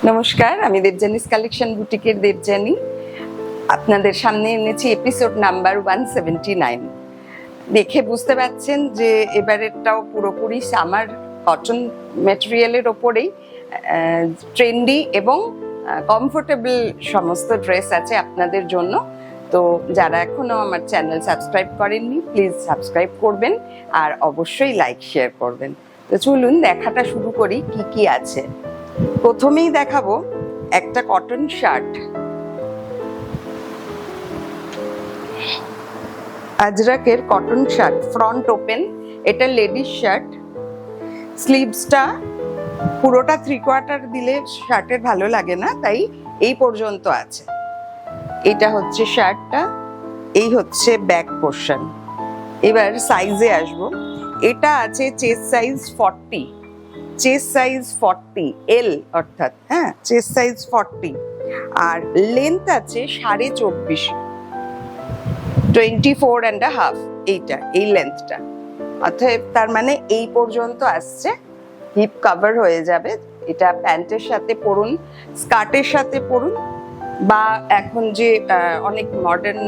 নমস্কার, আমি দেবযানীস কালেকশন বুটিকের দেবযানী। আপনাদের সামনে এনেছি এপিসোড নাম্বার 179। দেখে বুঝতে পারছেন যে এবারেরটাও পুরোপুরি সামার কটন ম্যাটেরিয়ালের ওপরেই ট্রেন্ডি এবং কমফোর্টেবল সমস্ত ড্রেস আছে আপনাদের জন্য। তো যারা এখনো আমার চ্যানেল সাবস্ক্রাইব করেননি, প্লিজ সাবস্ক্রাইব করবেন আর অবশ্যই লাইক শেয়ার করবেন। তো চলুন দেখাটা শুরু করি কি কি আছে। প্রথমেই দেখাবো একটা কটন শার্ট, আজরাকের কটন শার্ট, ফ্রন্ট ওপেন। এটা লেডিস শার্ট, স্লিভসটা পুরোটা 3/4 দিলে শার্টের ভালো লাগে না, তাই এই পর্যন্ত আছে। এটা হচ্ছে শার্টটা, এই হচ্ছে ব্যাক পোর্শন। এবার সাইজে আসবো। এটা আছে চেস্ট সাইজ 40, চেস্ট সাইজ 40 এল, অর্থাৎ চেস্ট সাইজ 40, আর লেন্থ আছে 24.5, 24.5। এইটা এই লেন্থটা, অর্থাৎ তার মানে এই পর্যন্ত আসছে, হিপ কভার হয়ে যাবে। এটা প্যান্টের সাথে পরুন, স্কার্টের সাথে পরুন, বা এখন যে অনেক মডার্ন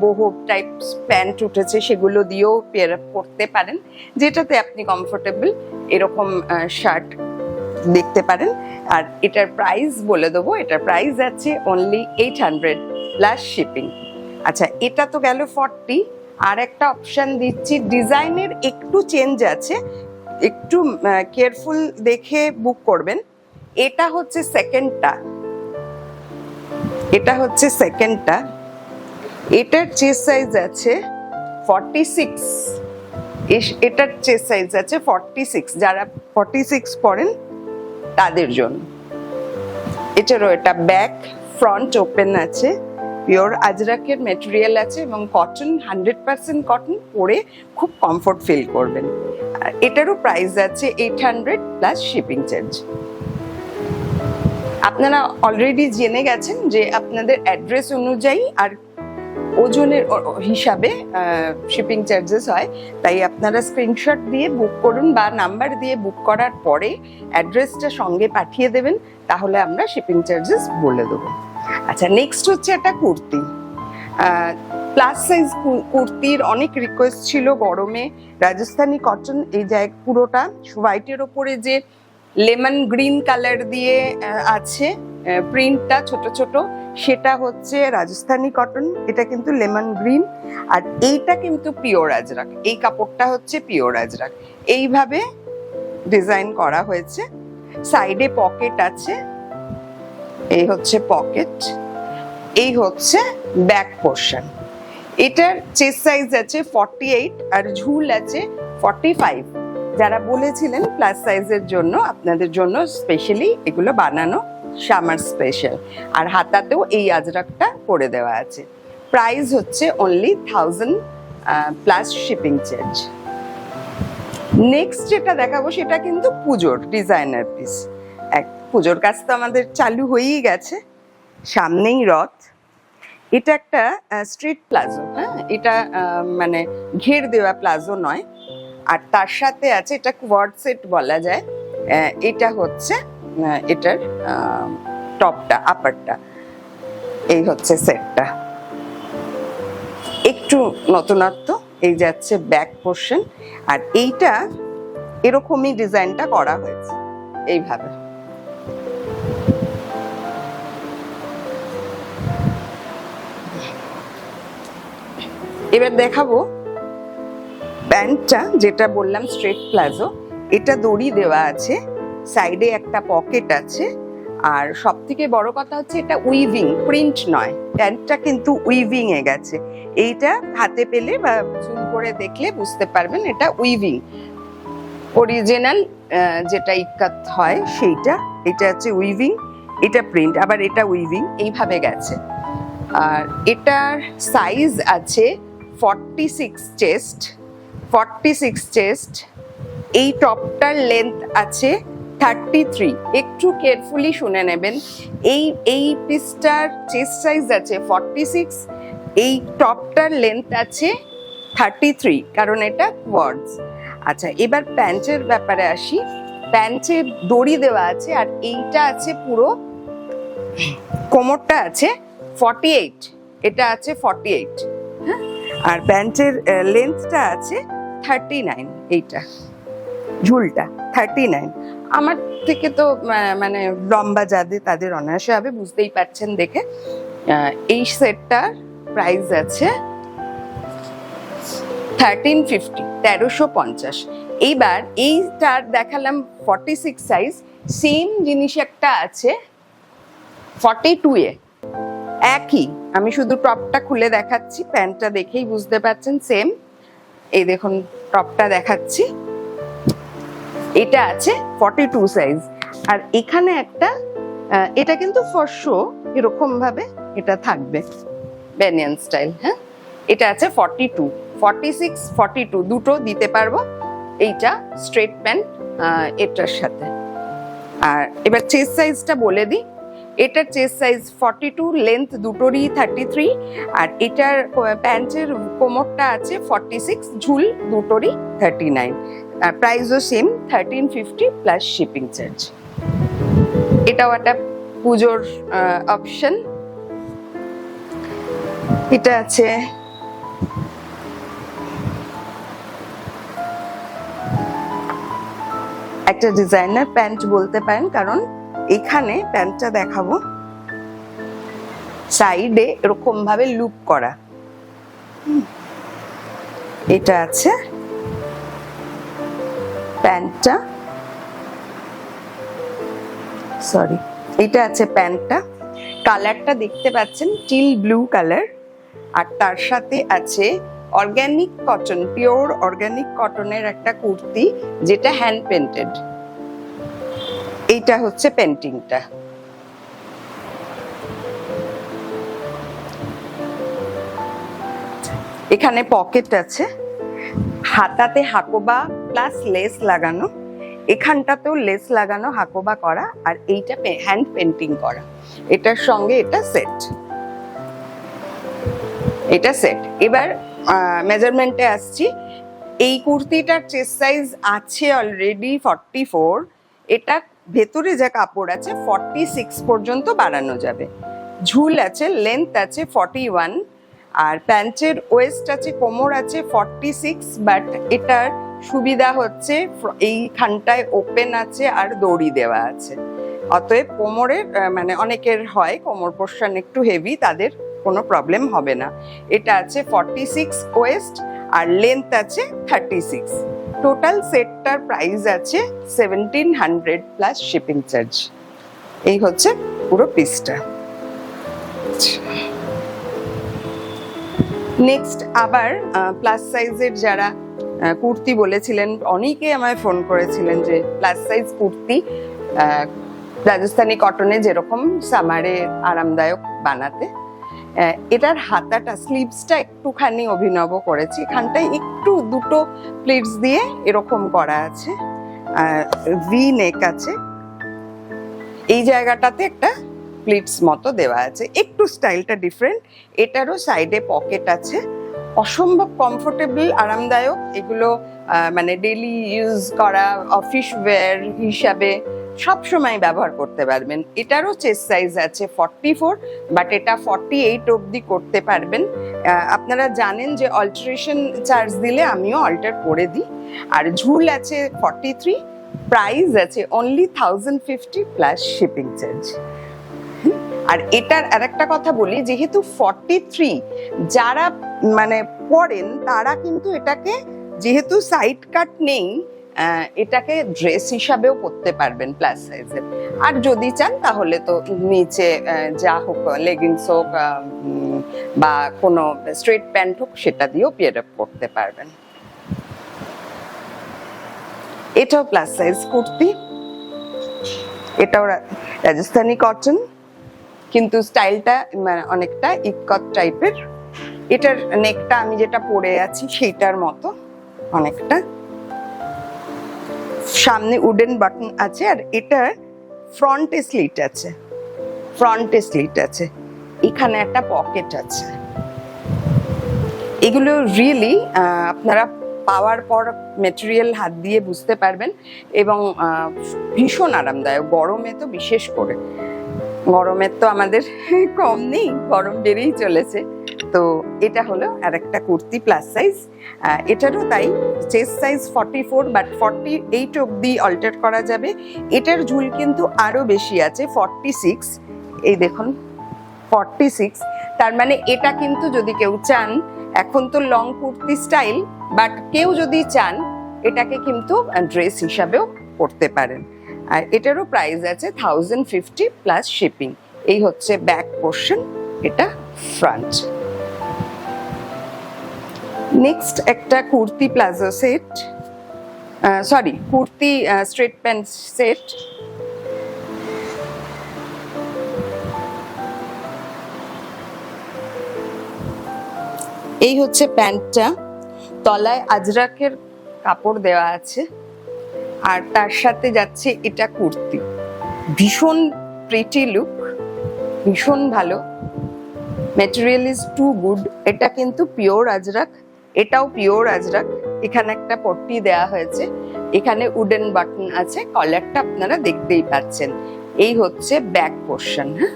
বহু টাইপ প্যান্ট উঠেছে সেগুলো দিয়েও পরতে পারেন, যেটাতে আপনি কমফোর্টেবল এরকম শার্ট দেখতে পারেন। আর এটার প্রাইস বলে দেবো, এটার প্রাইস আছে অনলি 800 প্লাস শিপিং। আচ্ছা, এটা তো গেল 40। আর একটা অপশন দিচ্ছি, ডিজাইনের একটু চেঞ্জ আছে, একটু কেয়ারফুল দেখে বুক করবেন। এটা হচ্ছে সেকেন্ডটা, এটা হচ্ছে সেকেন্ডটা। এটার চেস্ট সাইজ আছে 46, এটার চেস্ট সাইজ আছে 46। যারা 46 পরেন তাদের জন্য। এটারও এটা ব্যাক ফ্রন্ট ওপেন আছে, পিওর আজরাকের ম্যাটেরিয়াল আছে এবং কটন, 100% কটন, পরে খুব কমফোর্ট ফিল করবেন। এটারও প্রাইস আছে 800 প্লাস শিপিং চার্জ। আপনারা অলরেডি জেনে গেছেন যে আপনাদের অ্যাড্রেস অনুযায়ী আর ওজনের হিসাবে শিপিং চার্জেস হয়, তাই আপনারা স্ক্রিনশট দিয়ে বুক করুন বা নাম্বার দিয়ে বুক করার পরে অ্যাড্রেসটা সঙ্গে পাঠিয়ে দেবেন, তাহলে আমরা শিপিং চার্জেস বলে দেবো। আচ্ছা, নেক্সট হচ্ছে একটা কুর্তি, প্লাস সাইজ কুর্তির অনেক রিকোয়েস্ট ছিল গরমে। রাজস্থানি কটন, এই জায়গা পুরোটা হোয়াইটের ওপরে যে লেমন গ্রিন কালার দিয়ে আছে প্রিন্টটা ছোট ছোট, সেটা হচ্ছে রাজস্থানি কটন। এটা কিন্তু লেমন গ্রিন, আর এইটা কিন্তু পিওর আজরাক। এই কাপড়টা হচ্ছে পিওর আজরাক। এইভাবে ডিজাইন করা হয়েছে, সাইডে পকেট আছে, এই হচ্ছে পকেট, এই হচ্ছে ব্যাক পোর্শন। এটার চেস্ট সাইজ আছে 48 আর ঝুল আছে 45। যারা বলেছিলেন প্লাস সাইজের জন্য, আপনাদের জন্য স্পেশালি এগুলো বানানো, সামার স্পেশাল। আর হাতাতেও এই আজরাকটা করে দেওয়া আছে। প্রাইস হচ্ছে only 1000 plus shipping charge. Next যেটা দেখাবো সেটা কিন্তু পুজোর ডিজাইনার পিস। পুজোর কাজ তো আমাদের চালু হয়েই গেছে, সামনেই রথ। এটা একটা স্ট্রিট প্লাজো, এটা মানে ঘের দেওয়া প্লাজো নয়, আর তার সাথে আছে এটা কোয়ার্ড সেট বলা যায়। এটা হচ্ছে এটার টপটা, আপারটা, এই হচ্ছে সেটটা। একটু নতুনত্ব, এই যাচ্ছে ব্যাক পোর্শন, আর এইটা এরকমই ডিজাইনটা করা হয়েছে এইভাবে। এবার দেখাবো প্যান্টটা, যেটা বললাম স্ট্রেট প্লাজো। এটা দড়ি দেওয়া আছে, সাইডে একটা পকেট আছে, আর সব থেকে বড় কথা হচ্ছে এটা উইভিং, প্রিন্ট নয়। প্যান্টটা কিন্তু উইভিং এ গেছে। এইটা হাতে পেলে বা জুম করে দেখলে বুঝতে পারবেন এটা উইভিং, অরিজিনাল যেটা ইক্কাত হয় সেইটা। এটা হচ্ছে উইভিং, এটা প্রিন্ট, আবার এটা উইভিং, এইভাবে গেছে। আর এটার সাইজ আছে 46 চেস্ট, 46 চেস্ট। এই টপটার লেন্থ আছে 33। একটু কেয়ারফুলি শুনে নেবেন। এই পিসটার চেস্ট সাইজ আছে 46, এই টপটার লেন্থ আছে 33, কারণ এটা কোয়ার্ডস। আচ্ছা, এবার প্যান্টের ব্যাপারে আসি। প্যান্টে দড়ি দেওয়া আছে, আর এইটা আছে পুরো কোমরটা আছে 48, এটা আছে 48, হ্যাঁ, আর প্যান্টের লেন্থটা আছে 39, এইটা ঝুলটা 39। আমার থেকে তো মানে লম্বা যাদের তাদের অনায়াসে হবে, বুঝতেই পারছেন দেখে। এই সেটটার প্রাইস আছে 1350, 1350। এইবার এইটার দেখালাম 46 সাইজ, সেম জিনিস একটা আছে 42 এ, একই। আমি শুধু টপটা খুলে দেখাচ্ছি, প্যান্টটা দেখেই বুঝতে পারছেন সেম। এই দেখুন টপটা দেখাচ্ছি, এটা আছে 42 সাইজ। আর এখানে একটা এটা কিন্তু ফর শো এরকম ভাবে এটা থাকবে ব্যানিয়ান স্টাইল, হ্যাঁ, এটা আছে 42, 46, 42 দুটো দিতে পারবো। এইটা স্ট্রেট প্যান্ট এটার সাথে। আর এবার চেস্ট সাইজটা বলে দিই, এটার চেস্ট সাইজ 42, লেন্থ দুটোরই 33, আর এটার প্যান্টের কোমরটা আছে 46, ঝুল দুটোরই 39। আর প্রাইসও সেম 1350 প্লাস শিপিং চার্জ। এটাও একটা পুজোর অপশন। এটা আছে একটা ডিজাইনার প্যান্ট বলতে পারেন, কারণ এখানে প্যান্টটা দেখাবো সাইডে এরকম ভাবে লুপ করা। এটা আছে প্যান্টটা, সরি, এটা আছে প্যান্টটা। কালারটা দেখতে পাচ্ছেন টিল ব্লু কালার, আর তার সাথে আছে অর্গানিক কটন, পিওর অর্গানিক কটনের একটা কুর্তি, যেটা হ্যান্ড পেন্টেড। এইটা হচ্ছে পেন্টিংটা। এখানে পকেট আছে, হাতাতে হাকোবা প্লাস লেস লাগানো, এখানটাতেও লেস লাগানো, হাকোবা করা, আর এইটা হ্যান্ড পেন্টিং করা। এটার সঙ্গে এটা সেট, এটা সেট। এবার মেজারমেন্টে আসছি। এই কুর্তিটার চেস্ট সাইজ আছে অলরেডি 44, এটা ভেতরে যা কাপড় আছে 46 পর্যন্ত বাড়ানো যাবে। ঝুল আছে, লেন্থ আছে 41, আর প্যান্টের ওয়েস্ট আছে, কোমর আছে 46, বাট এটার সুবিধা হচ্ছে এইখানটায় ওপেন আছে আর দড়ি দেওয়া আছে, অতএব কোমরের মানে অনেকের হয় কোমর পোর্শন একটু হেভি, তাদের কোনো প্রবলেম হবে না। এটা আছে 46 ওয়েস্ট, আর লেন্থ আছে 36। টোটাল সেটটার প্রাইস আছে 1700 প্লাস শিপিং চার্জ। এই হচ্ছে পুরো পিসটা। নেক্সট আবার প্লাস সাইজের যারা কুর্তি বলেছিলেন, অনেকে আমায় ফোন করেছিলেন যে প্লাস সাইজ কুর্তি রাজস্থানি কটনে যেরকম সামারে আরামদায়ক বানাতে। এটার হাতাটা, স্লিভসটা একটুখানি অভিনব করেছি, এখানটায় একটু দুটো প্লিটস দিয়ে এরকম করা আছে, ভি নেক আছে, এই জায়গাটাতে একটা প্লিটস মতো দেওয়া আছে, একটু স্টাইলটা ডিফারেন্ট। এটারও সাইডে পকেট আছে, অসম্ভব কমফোর্টেবল, আরামদায়ক। এগুলো মানে ডেইলি ইউজ করা, অফিস ওয়্যার হিসাবে সব সময় ব্যবহার করতে পারবেন। এটারও চেস্ট সাইজ আছে 44, বাট এটা 48 অবধি করতে পারবেন। আপনারা জানেন যে অল্টারেশন চার্জ দিলে আমিও অল্টার করে দিই। আর ঝুল আছে 43, প্রাইস আছে অনলি 1050 প্লাস শিপিং চার্জ। আর এটার আরেকটা কথা বলি, যেহেতু 43 যারা মানে পরেন, তারা কিন্তু এটাকে, যেহেতু সাইড কাট নেই, এটাকে ড্রেস হিসাবেও পরতে পারবেন প্লাস সাইজের। আর যদি চান তাহলে তো নিচে যা হোক, লেগিংস হোক বা কোনো স্ট্রেট প্যান্ট হোক, সেটা দিয়েও পেয়ার আপ করতে পারবেন। এটাও প্লাস সাইজ কুর্তি, এটাও রাজস্থানি কটন, কিন্তু স্টাইলটা মানে অনেকটা ইকট টাইপের। এটার নেকটা আমি যেটা পরে আছি সেইটার মতো অনেকটা, সামনে উডেন বাটন আছে, আর এটার ফ্রন্টে স্লিট আছে, ফ্রন্টে স্লিট আছে, এখানে একটা পকেট আছে। এগুলো রিয়েলি আপনারা পাওয়ার পর মেটেরিয়াল হাত দিয়ে বুঝতে পারবেন, এবং ভীষণ আরামদায়ক, গরমে তো বিশেষ করে। গরমের তো আমাদের কম নেই, গরম বেড়েই চলেছে। তো এটা হলো আর একটা কুর্তি প্লাস সাইজ, এটারও তাই চেস্ট সাইজ 44 বাট 48 অবধি অল্টার করা যাবে। এটার ঝুল কিন্তু আরো বেশি আছে 46, এই দেখুন 46। তার মানে এটা কিন্তু যদি কেউ চান, এখন তো লং কুর্তি স্টাইল, বাট কেউ যদি চান এটাকে কিন্তু ড্রেস হিসাবেও পরতে পারেন। আর এটারও প্রাইস আছে 1050 প্লাস শিপিং। এই হচ্ছে ব্যাক পোর্শন, এটা ফ্রন্ট। নেক্সট একটা kurti palazzo set, sorry kurti straight pant set. এই হচ্ছে প্যান্টটা, তলায় আজরাকের কাপড় দেওয়া আছে, আর তার সাথে যাচ্ছে এটা কুর্তি। ভীষণ প্রিটি লুক, ভীষণ ভালো, ম্যাটেরিয়াল ইজ টু গুড। এটা কিন্তু পিওর আজরাক, এটাও পিওর আজরাক। এখানে একটা পট্টি দেওয়া হয়েছে, এখানে উডেন বাটন আছে, কলারটা আপনারা দেখতেই পাচ্ছেন। এই হচ্ছে ব্যাক পোর্শন। হ্যাঁ,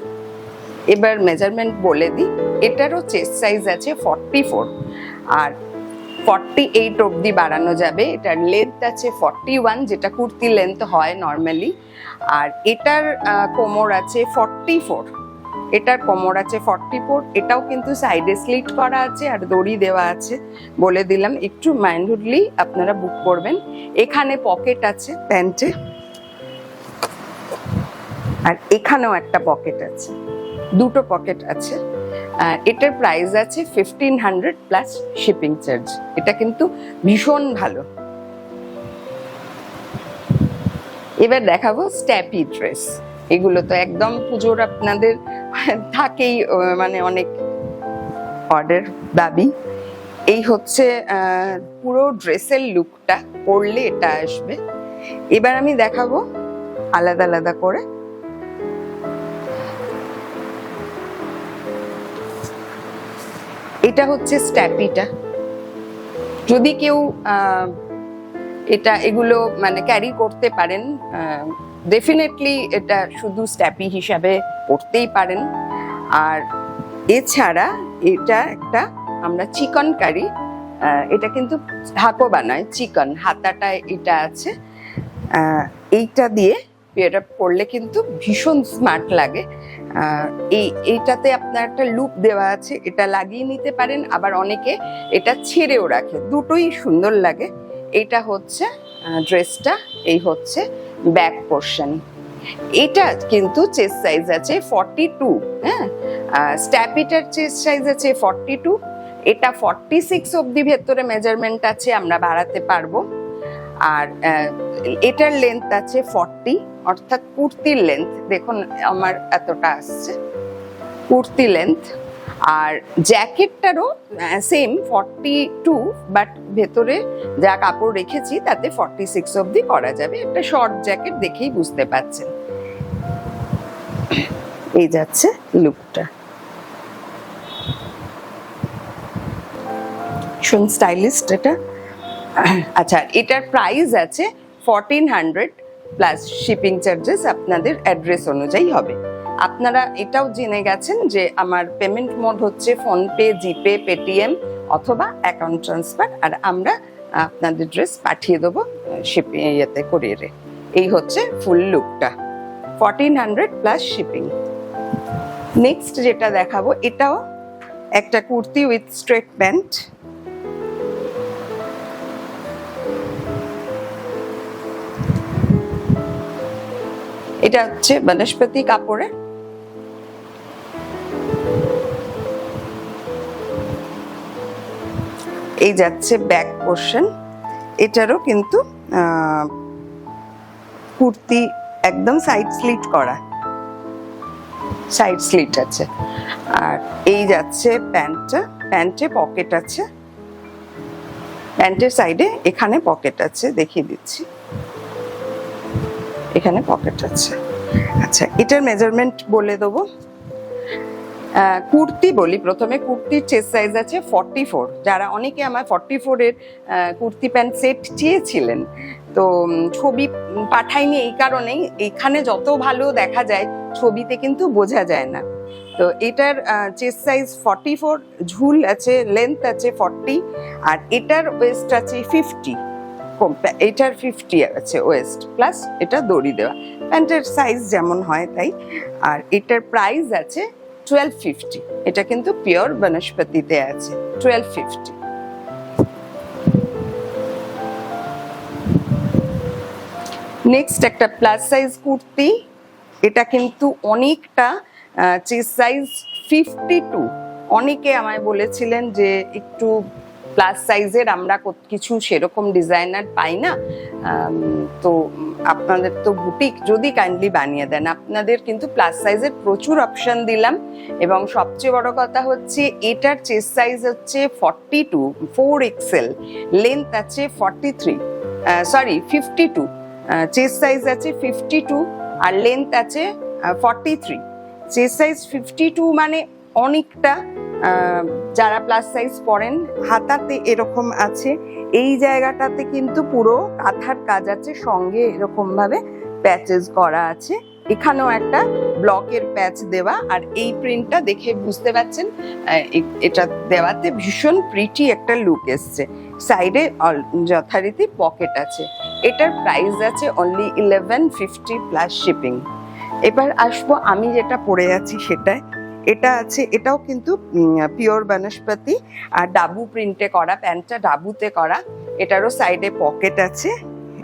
এবার মেজারমেন্ট বলে দিই। এটারও চেস্ট সাইজ আছে 44 আর 48 অবধি বাড়ানো যাবে। এটার লেন্থ আছে 41, যেটা কুর্তি লেন্থ হয় নর্মালি। আর এটার কোমর আছে 44, এটার কোমর আছে 44। এটাও কিন্তু সাইডে স্লিট করা আছে আর দড়ি দেওয়া আছে, বলে দিলাম। একটু মাইন্ডলি আপনারা বুক করবেন। এখানে পকেট আছে প্যান্টে, আর এখানেও একটা পকেট আছে, দুটো পকেট আছে। এটার প্রাইস আছে 1500 প্লাস শিপিং চার্জ। এটা কিন্তু ভীষণ ভালো। এবার দেখাবো স্ট্যাপি ড্রেস। এগুলো তো একদম পুজোর আপনাদের থাকেই, মানে অনেক অর্ডার দাবি। এই হচ্ছে পুরো ড্রেসের লুকটা, পরলে এটা আসবে। এবার আমি দেখাবো আলাদা আলাদা করে। এটা হচ্ছে স্ট্যাপিটা। যদি কেউ এগুলো মানে ক্যারি করতে পারেন, ডেফিনেটলি এটা শুধু স্ট্যাপি হিসাবে পরতেই পারেন। আর এছাড়া এটা একটা আমরা চিকন কারি, এটা কিন্তু হাকো বানায়, চিকন হাতাটায় এটা আছে। এইটা দিয়ে পেয়ার আপ করলে কিন্তু ভীষণ স্মার্ট লাগে। এইটাতে আপনার একটা লুপ দেওয়া আছে, এটা লাগিয়ে নিতে পারেন, আবার অনেকে এটা ছেড়েও রাখে, দুটোই সুন্দর লাগে। এটা হচ্ছে ড্রেসটা, এই হচ্ছে ব্যাক পোর্শন। এটা কিন্তু চেস্ট সাইজ আছে 42, হ্যাঁ, স্ট্যাপিটার চেস্ট সাইজ আছে 42, এটা 46 অবধি ভেতরে মেজারমেন্ট আছে, আমরা বাড়াতে পারবো। আর এটার লেন্থ আছে 40, অর্থাৎ কুর্তির লেন্থ দেখুন আমার এতটা আসছে কুর্তি লেন্থ। আর জ্যাকেটটারও সেম 42, বাট ভেতরে যা কাপড় রেখেছি তাতে 46 অবধি করা যাবে। একটা শর্ট জ্যাকেট দেখেই বুঝতে পারছেন। এই যাচ্ছে লুকটা, ভীষণ স্টাইলিস্ট এটা। আচ্ছা, এটার প্রাইস আছে 1400 প্লাস শিপিং চার্জেস, আপনাদের অ্যাড্রেস অনুযায়ী হবে। আপনারা এটাও জেনে গেছেন যে আমার পেমেন্ট মোড হচ্ছে ফোনপে, জিপে, পেটিএম অথবা অ্যাকাউন্ট ট্রান্সফার, আর আমরা আপনাদের ড্রেস পাঠিয়ে দেবো শিপিং ইয়েতে, কুরিয়ারে। এই হচ্ছে ফুল লুকটা, 1400 প্লাস শিপিং। নেক্সট যেটা দেখাবো, এটাও একটা কুর্তি উইথ স্ট্রেট প্যান্ট। এটা হচ্ছে বনস্পতি কাপড়ে, এই যাচ্ছে ব্যাক পোর্শন। এটারও কিন্তু কুর্তি একদম সাইড স্লিট করা, সাইড স্লিট আছে। আর এই যাচ্ছে প্যান্টটা, প্যান্টে পকেট আছে, প্যান্টের সাইডে এখানে পকেট আছে, দেখিয়ে দিচ্ছি, এখানে পকেট আছে। আচ্ছা, এটার মেজারমেন্ট বলে দেবো। কুর্তি বলি প্রথমে, কুর্তির চেস্ট সাইজ আছে 44। যারা অনেকে আমার 44 এর কুর্তি প্যান্ট সেট চেয়েছিলেন, তো ছবি পাঠাইনি এই কারণেই, এখানে যত ভালো দেখা যায় ছবিতে কিন্তু বোঝা যায় না। তো এটার চেস্ট সাইজ 44, ঝুল আছে, লেন্থ আছে 40, আর এটার ওয়েস্ট আছে 50। এটার 50 আছে ওয়েস্ট, প্লাস এটা দড়ি দেওয়া। প্যান্টের সাইজ যেমন হয় তাই। আর এটার প্রাইস আছে 1250। এটা কিন্তু পিওর বনস্পতিতে আছে, 1250। নেক্সট একটা প্লাস সাইজ কুর্তি। এটা কিন্তু অনেকটা, চেস্ট সাইজ 52। অনেকে আমায় বলেছিলেন যে একটু প্লাস সাইজের আমরা কিছু সেরকম ডিজাইনার পাই না, তো আপনাদের তো বুটিক যদি কাইন্ডলি বানিয়ে দেন। আপনাদের কিন্তু প্লাস সাইজের প্রচুর অপশন দিলাম, এবং সবচেয়ে বড় কথা হচ্ছে এটার চেস্ট সাইজ হচ্ছে 42, 4XL, লেন্থ আছে 52, চেস্ট সাইজ আছে 52 আর লেন্থ আছে 43। চেস্ট সাইজ 52 মানে অনেকটা, যারা প্লাস সাইজ পরেন, হাতাতে এরকম আছে, এই জায়গাটাতে কিন্তু পুরো কাঁথার কাজ আছে, সঙ্গে এরকম ভাবে প্যাচেস করা আছে, এখানেও একটা ব্লকের প্যাচ দেওয়া। আর এই প্রিন্টটা দেখে বুঝতে পারছেন এটা দেওয়াতে ভীষণ প্রিটি একটা লুক এসছে। সাইডে যথারীতি পকেট আছে। এটার প্রাইস আছে অনলি 1150 প্লাস শিপিং। এবার আসবো আমি যেটা পরে আছি সেটায়। এটা আছে, এটাও কিন্তু পিওর বনস্পতি আর ডাবু প্রিন্টে করা, প্যান্টটা ডাবুতে করা। এটারও সাইডে পকেট আছে,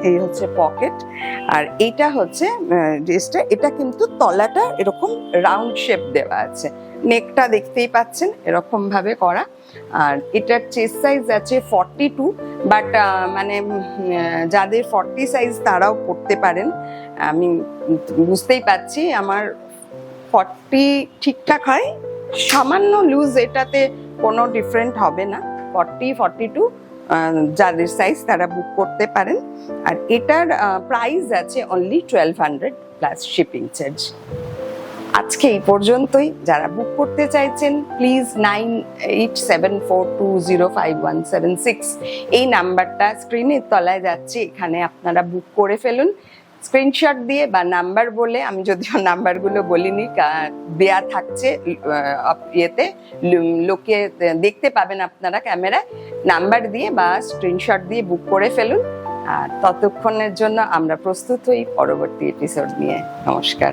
এই হচ্ছে পকেট। আর এটা হচ্ছে ড্রেসটা, এটা কিন্তু তলাটা এরকম রাউন্ড শেপ দেওয়া আছে, নেকটা দেখতেই পাচ্ছেন এরকম ভাবে করা। আর এটার চেস্ট সাইজ আছে 42, বাট মানে যাদের 40 সাইজ তারাও পরতে পারেন। আমি বুঝতেই পারছি আমার 40 ঠিকঠাক হয়, সামান্য লুজ, এটাতে কোনো ডিফারেন্ট হবে না। 40, 42 যাদের সাইজ তারা বুক করতে পারেন। আর এটার প্রাইস আছে অনলি 1200 প্লাস শিপিং চার্জ। আজকে এই পর্যন্তই। যারা বুক করতে চাইছেন প্লিজ 9874205176 এই নাম্বারটা স্ক্রিনের তলায় যাচ্ছে, এখানে আপনারা বুক করে ফেলুন স্ক্রিনশট দিয়ে বা নাম্বার বলে। আমি যদিও নাম্বারগুলো বলিনি, দেয়া থাকছে ইয়েতে, লোকে দেখতে পাবেন আপনারা ক্যামেরায়, নাম্বার দিয়ে বা স্ক্রিনশট দিয়ে বুক করে ফেলুন। আর ততক্ষণের জন্য আমরা প্রস্তুত হই পরবর্তী এপিসোড নিয়ে। নমস্কার।